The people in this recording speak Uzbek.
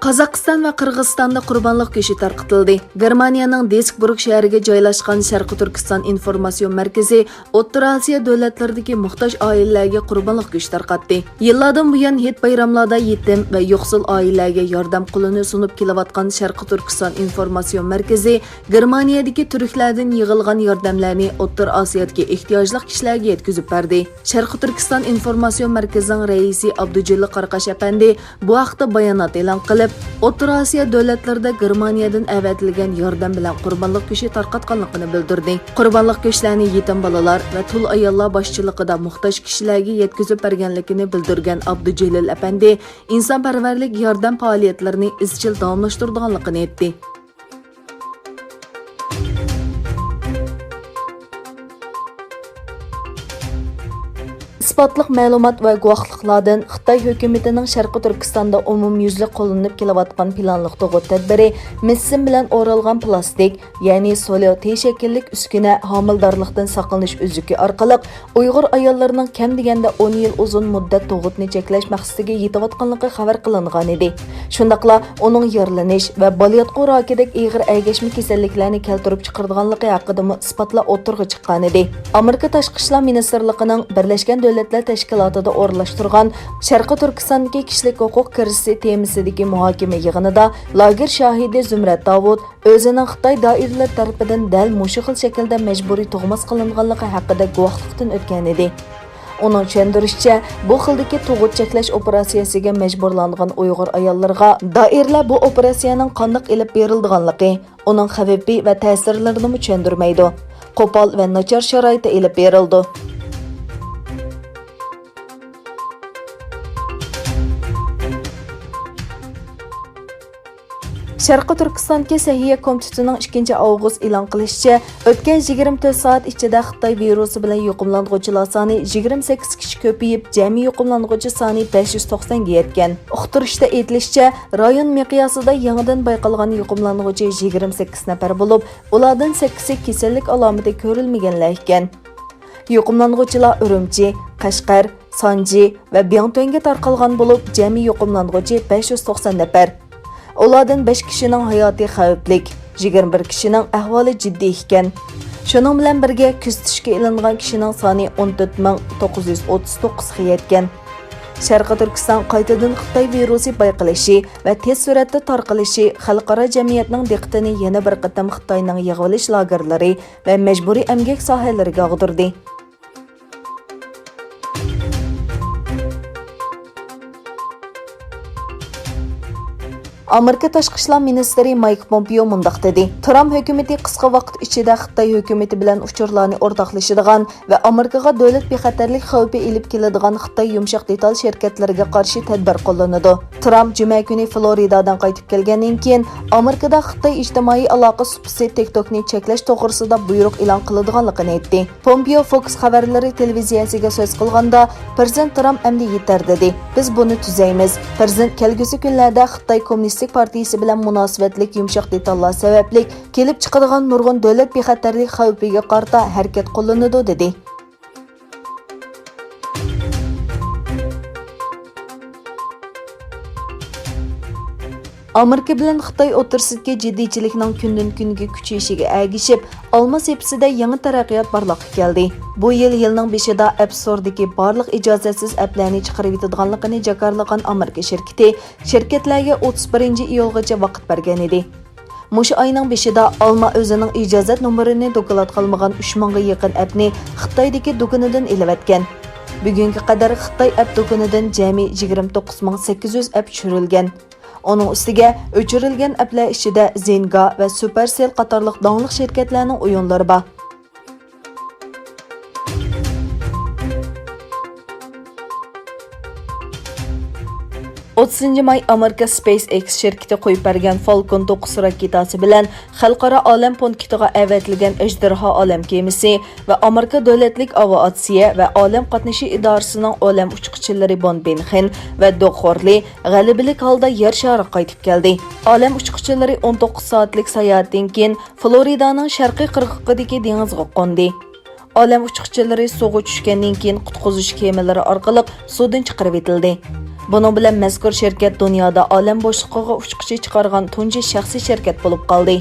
Qozog'iston va Qirg'izistonda qurbonlik go'shti tarqatildi. Germaniyaning Deskburg shahriga joylashgan Sharqiy Turkiston informatsion markazi O'rta Osiyo davlatlaridagi muhtoj oilalarga qurbonlik go'shti tarqatdi. Yillardan buyon Hayit bayramlarda yetim va yo'qsul oilalarga yordam qo'lini sunib kelayotgan Sharqiy Turkiston informatsion markazi Germaniyadagi turklardan yig'ilgan yordamlarni O'rta Osiyodagi ehtiyojli kishilarga yetkazib berdi. Sharqiy Turkiston informatsion markazining raisi Abdujilla Qarqash apandi bu haqda bayonot e'lon qilib, O'rta Osiyo davlatlarida Germaniyadan avatilgan yordam bilan qurbonlik go'shti tarqatganligini bildirdi. Qurbonlik go'shtlarini yetim bolalar va tul ayollar boshchiligida muhtoj kishilarga yetkazib berganligini bildirgan Abdujalil apandi insonparvarlik yordam faoliyatlarini izchil davomlashtirganligini aytdi. İspatlıq məlumat və guvohliklardan Xitoy hukumatining Sharqiy Turkistonda umumyuzlik qo'llanib kelayotgan planliq tug'ut tadbiri missin bilan o'ralgan plastik, ya'ni solid shakllik uskuna homildorlikdan saqlanish uzuki orqali Uyg'ur ayollarining kam deganda 10 yil uzun muddat tug'utni cheklash maqsadiga yetayotganligi xabar qilingan edi. Shundaqla uning yorlanish va bolayotgan rakidek ig'ir aygashma kasalliklarni keltirib chiqarganligi haqida isbotlar o'tirg'i chiqqan edi. Amerika Tashqi ishlar ministrligining Birlashgan Davlatlar Tashkilotida o'rlashtirgan Sharqiy Turkistondagi kishilik huquq kirisi temasidagi muhokama yig'inida lager shohidi Zumrat Davud o'zining Xitoy doiralari tarafidan dal mushu xil shaklda majburiy tug'mas qilinganligi haqida guvohlikdan o'tgan edi. Uning tushuntirishicha, bu xildagi tug'ut cheklash operatsiyasiga majburlangan Uyg'ur ayollarga doiralar bu operatsiyaning qanday ilib berilganligi, uning xavfi va ta'sirlarini tushuntirmaydi. Qo'pol va nachar sharoitda ilib berildi. Sharqiy Turkistondagi Sahiya komitetining 2 avgust e'lon qilishicha, o'tgan 24 soat ichida Xitoy virusi bilan yuqumlanuvchilar soni 28 kishi ko'payib, jami yuqumlanuvchi soni 590 ga yetgan. Uqtirishda aytilishicha, rayon miqyosida yangidan bayqalgan yuqumlanuvchi 28 nafar bo'lib, ulardan 8 kasallik alomati ko'rilmaganlar ekan. Yuqumlanuvchilar Urumchi, Qashqar, Sanji va Byantonga tarqalgan bo'lib, jami yuqumlanuvchi 590 nafar. Ulardan 5 kishining hayoti xavflik, 21 kishining ahvoli jiddiy ekan. Shuning bilan birga kuzatishga ilingan kishining soni 14939 ga yetgan. Sharqiy Turkiston qaytadan Xitoy virusi bayqalishi va tez suratda tarqalishi xalqaro jamiyatning diqqatini yana bir qatam Xitoyning yig'ilish lagerlari va majburiy emgak sohalariga og'dirdi. Amerika Tashqi ishlar ministri Mike Pompeo mundaq dedi. Trump hukumati qisqa vaqt ichida Xitoy hukumati bilan uchurlarni o'rtoqlashadigan va Amerikaga davlat bexatarlik xavfi elib keladigan Xitoy yumshoq detal shirkatlariga qarshi tadbir qo'llanadi. Trump juma kuni Floridadan qaytib kelgandan keyin Amerikada Xitoy ijtimoiy aloqa supsi TikTokni cheklash to'g'risida buyruq e'lon qiladiganligini aytdi. Pompeo Fox xabarlari televiziyasiga so'z qilganda, Prezident Trump endi yetar dedi. Biz buni tuzaymiz. Prezident kelgusi kunlarda Xitoy kommunist partiyasi bilan munosabatlik yumshoq detallar sababli kelib chiqadigan nurg'un davlat bexatarlik xavfiga qarata harakat qo'llanadi dedi. Amerika bilan Xitoy o'rtasidagi jiddiychilikning kundan kunga kuchayishiga ergishib, olma sepsida yangi taraqqiyot barliqqa keldi. Bu yilning beshida App Store'dagi barliq ijozatsiz applarni chiqarib yetadiganligini jakarlagan Amerika shirkatlarga 31-iyulgacha vaqt bergan edi. Mushu oyning beshida Alma o'zining ijozat nomerini doklad qilmagan 3000 ga yaqin appni Xitoydagi do'konidan ilib etgan. Bugunga qadar Xitoy app do'konidan jami 29800 app tushirilgan. Onun ustiga o'chirilgan applar ichida Zynga va Supercell qatorliq donliq shirkatlarning o'yinlari bor. 30 may Amerika SpaceX şirketi qo'yib bergan Falcon 9 raketasi bilan xalqaro olam punktiga avatilgan Ejderha olam kemasi va Amerika davlatlik aviatsiya va olam qatnashi idorasining olam uchquvchilari Bon Benxen va Doxorli g'alabalik holda yer shariga qaytib keldi. Olam uchquvchilari 19 soatlik sayohatdan keyin Floridaning sharqiy qirg'oqidagi dengizga qo'ndi. Olam uchquvchilari suvga tushgandan keyin qutqizish kemalari orqali suvdan chiqarib etildi. Buning bilan mazkur shirkat dunyoda olam bo'shliqiga uchquchi chiqargan tunji shaxsiy shirkat bo'lib qoldi.